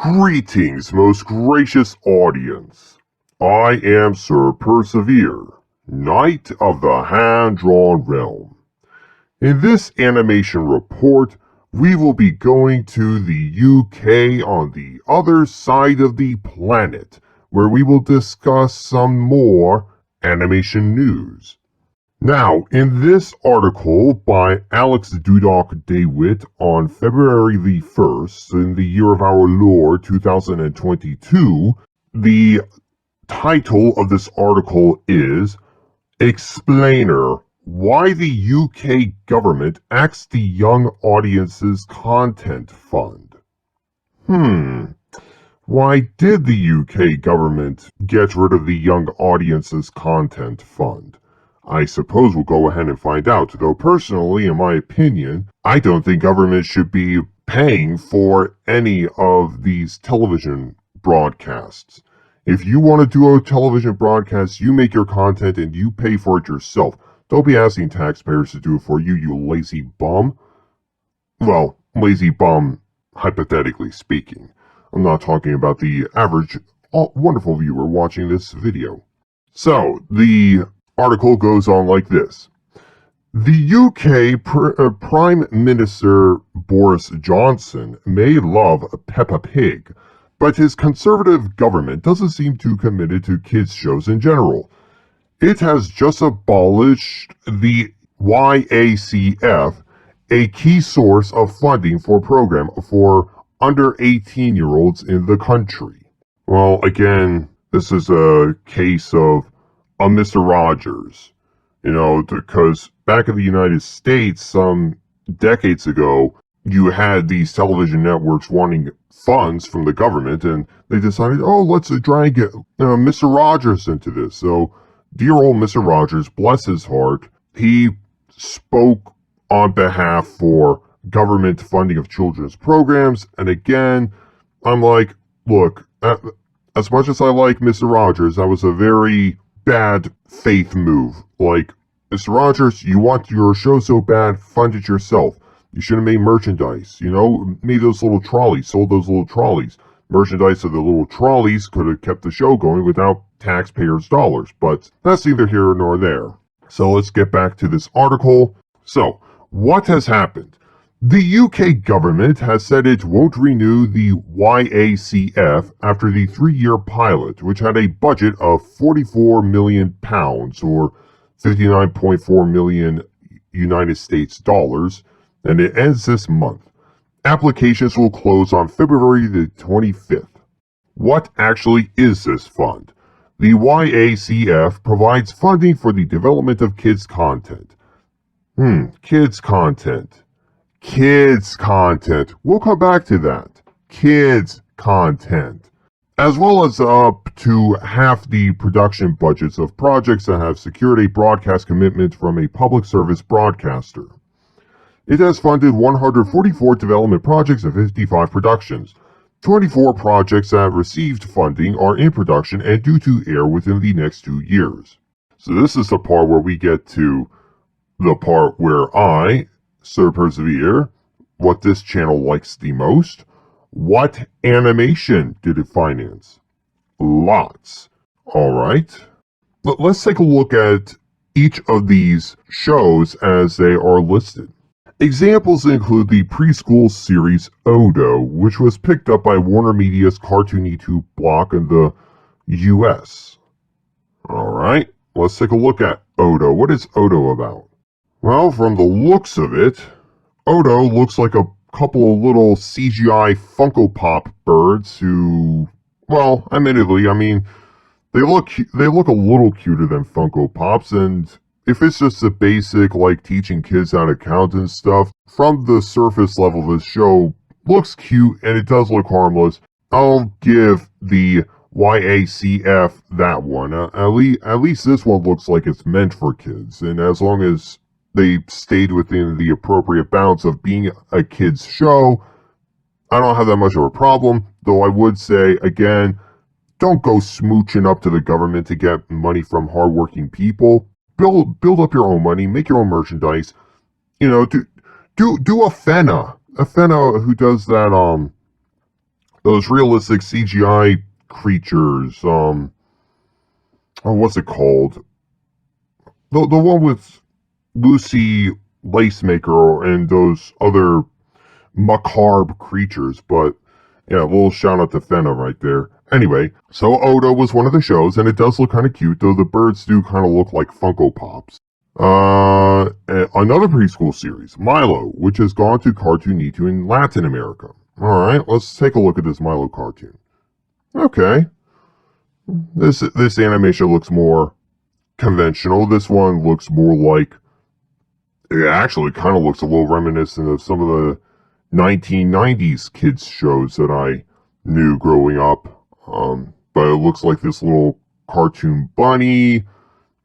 Greetings, most gracious audience. I am Sir Persevere, Knight of the Hand-Drawn Realm. In this animation report, we will be going to the UK on the other side of the planet, where we will discuss some more animation news. Now, in this article by Alex Dudok DeWitt on February the 1st, in the year of our Lord 2022, the title of this article is Explainer: Why the UK Government Axed the Young Audiences Content Fund. Why did the UK government get rid of the Young Audiences Content Fund? I suppose we'll go ahead and find out, though personally, in my opinion, I don't think government should be paying for any of these television broadcasts. If you want to do a television broadcast, you make your content and you pay for it yourself. Don't be asking taxpayers to do it for you, you lazy bum. Well, lazy bum, hypothetically speaking. I'm not talking about the average, wonderful viewer watching this video. So, the article goes on like this. The UK Prime Minister Boris Johnson may love Peppa Pig, but his Conservative government doesn't seem too committed to kids' shows in general. It has just abolished the YACF, a key source of funding for program for under 18-year-olds in the country. Well, again, this is a case of a Mr. Rogers, because back in the United States, some decades ago, you had these television networks wanting funds from the government, and they decided, let's drag Mr. Rogers into this. So, dear old Mr. Rogers, bless his heart, he spoke on behalf for government funding of children's programs, and again, I'm like, look, as much as I like Mr. Rogers, that was a very bad faith move. Like, Mr. Rogers, you want your show so bad, fund it yourself. You should have made merchandise, made those little trolleys, sold those little trolleys. Merchandise of the little trolleys could have kept the show going without taxpayers' dollars, but that's neither here nor there. So let's get back to this article. So, what has happened? The UK government has said it won't renew the YACF after the 3-year pilot, which had a budget of £44 million, or 59.4 million United States dollars, and it ends this month. Applications will close on February the 25th. What actually is this fund? The YACF provides funding for the development of kids' content. Kids' content. Kids' content. We'll come back to that. Kids' content. As well as up to half the production budgets of projects that have secured a broadcast commitment from a public service broadcaster. It has funded 144 development projects and 55 productions. 24 projects that have received funding are in production and due to air within the next 2 years. So this is the part where we get to the part where I, Sir Persevere, what this channel likes the most. What animation did it finance? Lots. Alright. Let's take a look at each of these shows as they are listed. Examples include the preschool series Odo, which was picked up by Warner Media's Cartoony2 block in the US. Alright, let's take a look at Odo. What is Odo about? Well, from the looks of it, Odo looks like a couple of little CGI Funko Pop birds who, well, admittedly, they look a little cuter than Funko Pops, and if it's just the basic, like teaching kids how to count and stuff, from the surface level, this show looks cute and it does look harmless. I'll give the YACF that one. At least this one looks like it's meant for kids, and as long as they stayed within the appropriate bounds of being a kid's show, I don't have that much of a problem, though I would say, again, don't go smooching up to the government to get money from hardworking people. Build up your own money, make your own merchandise. Do a Fenna who does that those realistic CGI creatures. What's it called? The one with Lucy Lacemaker and those other macabre creatures. But yeah, a little shout out to Fenna right there. Anyway, so Oda was one of the shows, and it does look kind of cute, though the birds do kind of look like Funko Pops. Another preschool series, Milo, which has gone to Cartoon Nitu in Latin America. Alright, let's take a look at this Milo cartoon. Okay. This animation looks more conventional. This one looks more like, it actually kind of looks a little reminiscent of some of the 1990s kids shows that I knew growing up. But it looks like this little cartoon bunny.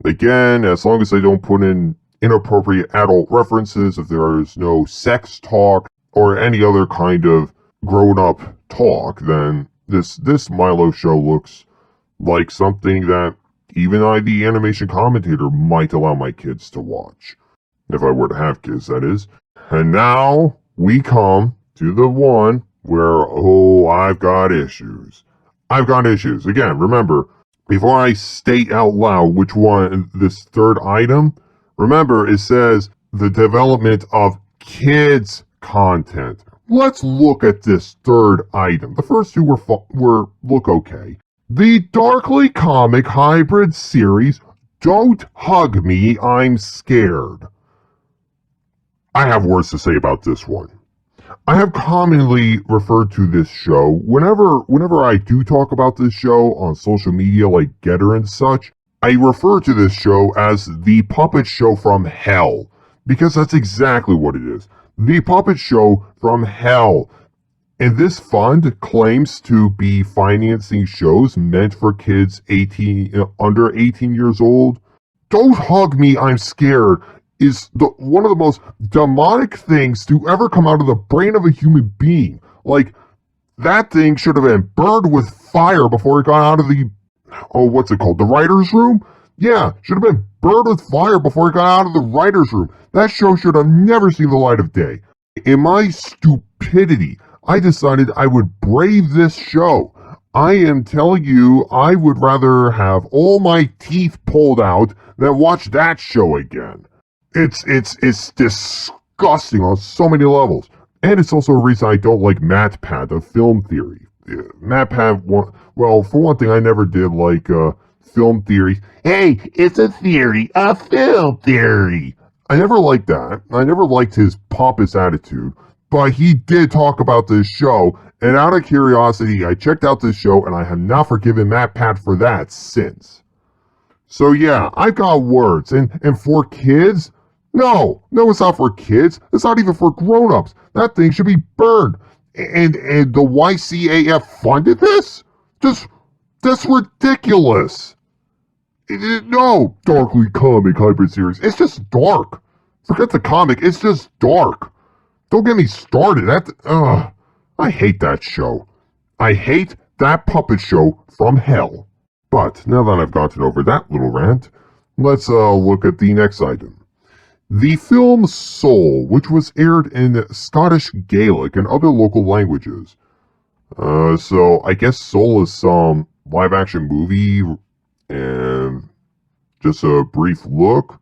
Again, as long as they don't put in inappropriate adult references, if there is no sex talk or any other kind of grown-up talk, then this Milo show looks like something that even I, the animation commentator, might allow my kids to watch. If I were to have kids, that is. And now we come to the one where, oh, I've got issues. I've got issues. Again, remember, before I state out loud which one, this third item, remember it says the development of kids content. Let's look at this third item. The first two were look okay. The Darkly Comic Hybrid series, Don't Hug Me, I'm Scared. I have words to say about this one. I have commonly referred to this show, whenever I do talk about this show on social media like Getter and such, I refer to this show as the puppet show from hell, because that's exactly what it is. The puppet show from hell. And this fund claims to be financing shows meant for kids under 18 years old. Don't Hug Me, I'm Scared is one of the most demonic things to ever come out of the brain of a human being. Like, that thing should have been burned with fire before it got out of the, what's it called, the writer's room? Yeah, should have been burned with fire before it got out of the writer's room. That show should have never seen the light of day. In my stupidity, I decided I would brave this show. I am telling you, I would rather have all my teeth pulled out than watch that show again. It's disgusting on so many levels. And it's also a reason I don't like MatPat of film theory. MatPat, well, for one thing, I never did like film theory. Hey, it's a theory, a film theory. I never liked that. I never liked his pompous attitude. But he did talk about this show, and out of curiosity, I checked out this show, and I have not forgiven MatPat for that since. So yeah, I've got words, and for kids? No, it's not for kids. It's not even for grown-ups. That thing should be burned. And the YCAF funded this? That's ridiculous. No, Darkly Comic Hybrid series. It's just dark. Forget the comic. It's just dark. Don't get me started. I hate that show. I hate that puppet show from hell. But now that I've gotten over that little rant, let's look at the next item. The film Soul, which was aired in Scottish Gaelic and other local languages. So I guess Soul is some live-action movie, and just a brief look.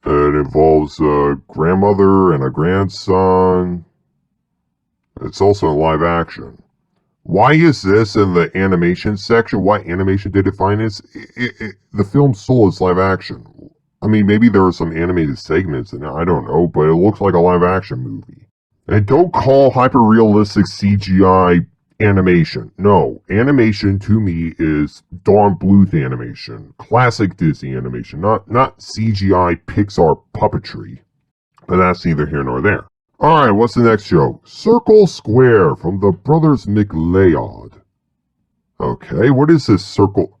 It involves a grandmother and a grandson. It's also in live action. Why is this in the animation section? Why animation did it finance? The film Soul is live action. I mean, maybe there are some animated segments in it, I don't know, but it looks like a live action movie. And don't call hyper-realistic CGI animation. No, animation to me is Dawn Bluth animation, classic Disney animation, not CGI Pixar puppetry. But that's neither here nor there. Alright, what's the next show? Circle Square from the Brothers McLeod. Okay, what is this circle?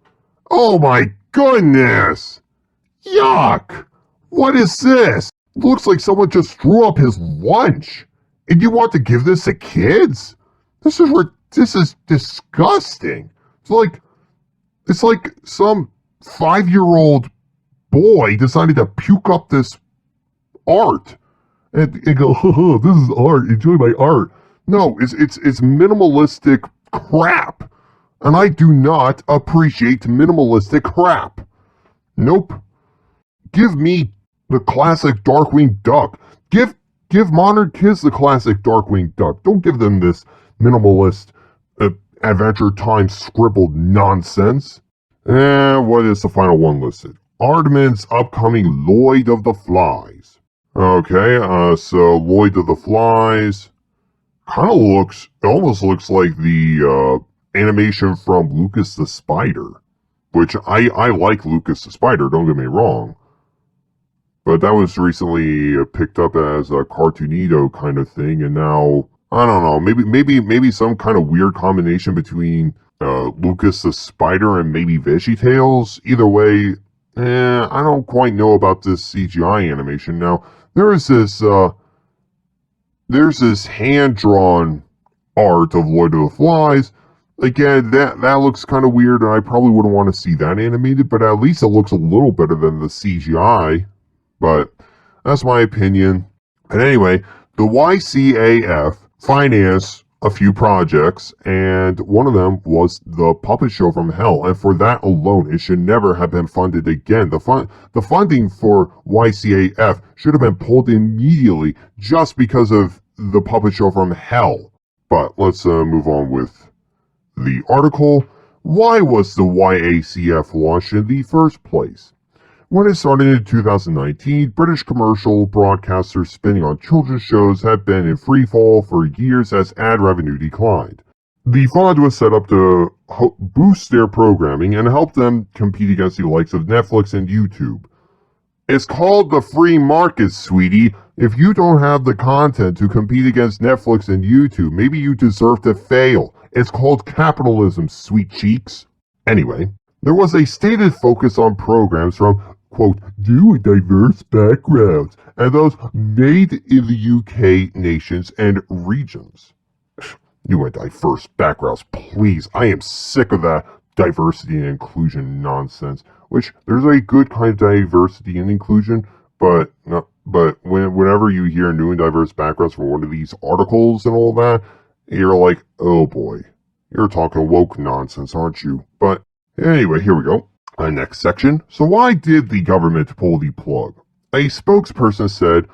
Oh my goodness! Yuck! What is this? It looks like someone just threw up his lunch. And you want to give this to kids? This is disgusting. It's like some 5-year-old boy decided to puke up this art and go, oh, this is art. Enjoy my art. No, it's minimalistic crap. And I do not appreciate minimalistic crap. Nope. Give me the classic Darkwing Duck. Give modern kids the classic Darkwing Duck. Don't give them this minimalist Adventure Time scribbled nonsense. And what is the final one listed? Aardman's upcoming Lloyd of the Flies. Okay, so Lloyd of the Flies almost looks like the animation from Lucas the Spider, which I like Lucas the Spider, don't get me wrong. But that was recently picked up as a Cartoonito kind of thing, and now, I don't know, maybe some kind of weird combination between Lucas the Spider and maybe VeggieTales. Either way, I don't quite know about this CGI animation. Now, there's this hand-drawn art of Lord of the Flies. Again, that looks kind of weird, and I probably wouldn't want to see that animated, but at least it looks a little better than the CGI. But that's my opinion. And anyway, the YCAF financed a few projects, and one of them was the Puppet Show from Hell. And for that alone, it should never have been funded again. The funding for YCAF should have been pulled immediately just because of the Puppet Show from Hell. But let's move on with the article. Why was the YACF launched in the first place? When it started in 2019, British commercial broadcasters spinning on children's shows have been in free fall for years as ad revenue declined. The fund was set up to boost their programming and help them compete against the likes of Netflix and YouTube. It's called the free market, sweetie. If you don't have the content to compete against Netflix and YouTube, maybe you deserve to fail. It's called capitalism, sweet cheeks. Anyway, there was a stated focus on programs from, quote, new and diverse backgrounds, and those made in the UK nations and regions. New and diverse backgrounds, please. I am sick of that diversity and inclusion nonsense. Which, there's a good kind of diversity and inclusion, but whenever you hear new and diverse backgrounds from one of these articles and all that, you're like, oh boy, you're talking woke nonsense, aren't you? But anyway, here we go. Next section. So why did the government pull the plug? A spokesperson said,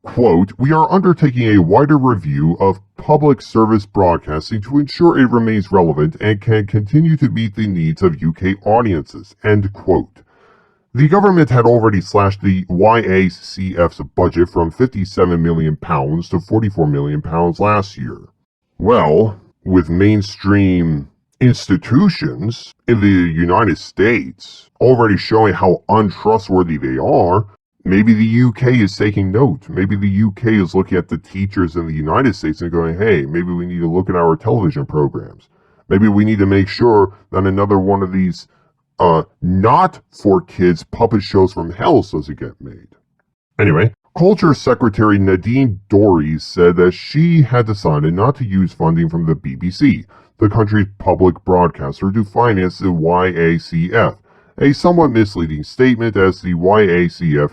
quote, we are undertaking a wider review of public service broadcasting to ensure it remains relevant and can continue to meet the needs of UK audiences, end quote. The government had already slashed the YACF's budget from £57 million to £44 million last year. Well, with mainstream institutions in the United States already showing how untrustworthy they are, maybe the UK is taking note. Maybe the UK is looking at the teachers in the United States and going, hey, maybe we need to look at our television programs. Maybe we need to make sure that another one of these not for kids puppet shows from hell doesn't get made. Anyway, Culture Secretary Nadine Dorries said that she had decided not to use funding from the BBC, the country's public broadcaster, to finance the YACF. A somewhat misleading statement, as the YACF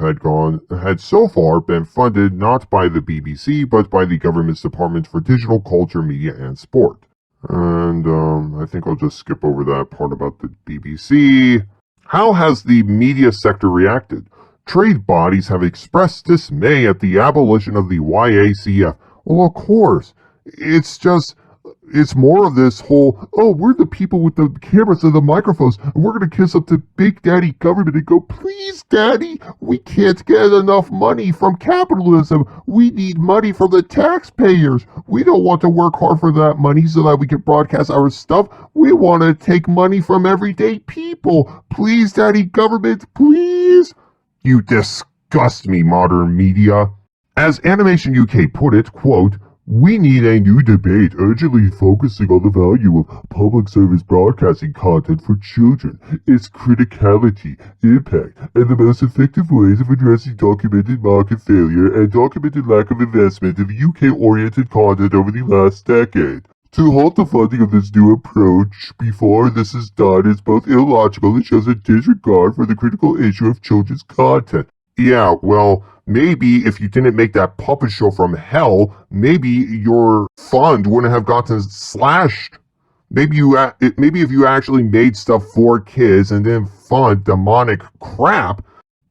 had so far been funded not by the BBC but by the government's Department for Digital Culture, Media and Sport. And I think I'll just skip over that part about the BBC. How has the media sector reacted? Trade bodies have expressed dismay at the abolition of the YACF. Well, of course. It's more of this whole, oh, we're the people with the cameras and the microphones, and we're going to kiss up to Big Daddy government and go, please, Daddy, we can't get enough money from capitalism. We need money from the taxpayers. We don't want to work hard for that money so that we can broadcast our stuff. We want to take money from everyday people. Please, Daddy government, please. You disgust me, modern media. As Animation UK put it, quote, we need a new debate urgently focusing on the value of public service broadcasting content for children, its criticality, impact, and the most effective ways of addressing documented market failure and documented lack of investment in UK-oriented content over the last decade. To halt the funding of this new approach before this is done is both illogical and shows a disregard for the critical issue of children's content. Yeah, well, maybe if you didn't make that puppet show from hell, maybe your fund wouldn't have gotten slashed. Maybe if you actually made stuff for kids and then fund demonic crap,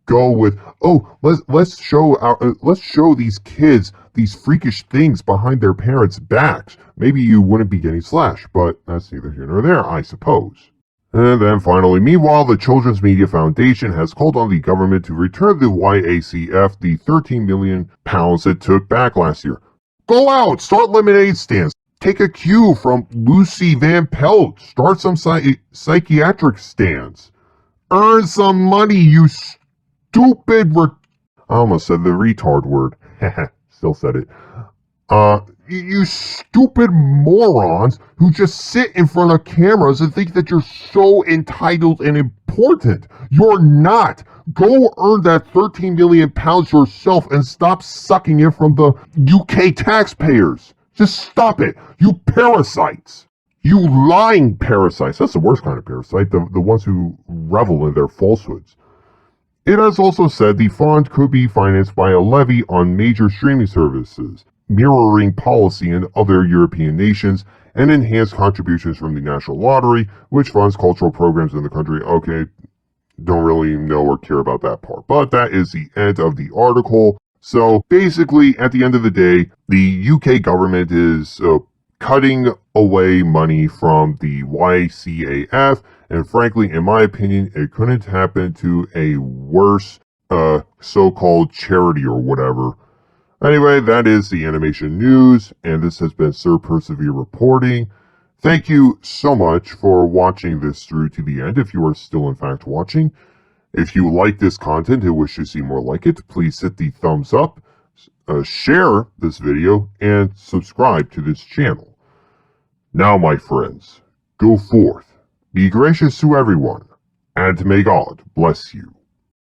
go with, oh, let's show these kids these freakish things behind their parents' backs. Maybe you wouldn't be getting slashed, but that's neither here nor there, I suppose. And then finally, meanwhile, the Children's Media Foundation has called on the government to return the Yacf the £13 million it took back last year. Go out, start lemonade stands. Take a cue from Lucy Van Pelt. Start some psychiatric stands. Earn some money, you stupid I almost said the retard word. Still said it. You stupid morons who just sit in front of cameras and think that you're so entitled and important. You're not. Go earn that £13 million yourself and stop sucking it from the UK taxpayers. Just stop it. You parasites. You lying parasites. That's the worst kind of parasite. The ones who revel in their falsehoods. It has also said the fund could be financed by a levy on major streaming services, mirroring policy in other European nations, and enhanced contributions from the National Lottery, which funds cultural programs in the country. Okay, don't really know or care about that part. But that is the end of the article. So basically, at the end of the day, the UK government is cutting away money from the YCAF, and frankly, in my opinion, it couldn't happen to a worse so-called charity or whatever. Anyway, that is the animation news, and this has been Sir Persevere reporting. Thank you so much for watching this through to the end, if you are still in fact watching. If you like this content and wish to see more like it, please hit the thumbs up, share this video, and subscribe to this channel. Now, my friends, go forth, be gracious to everyone, and may God bless you.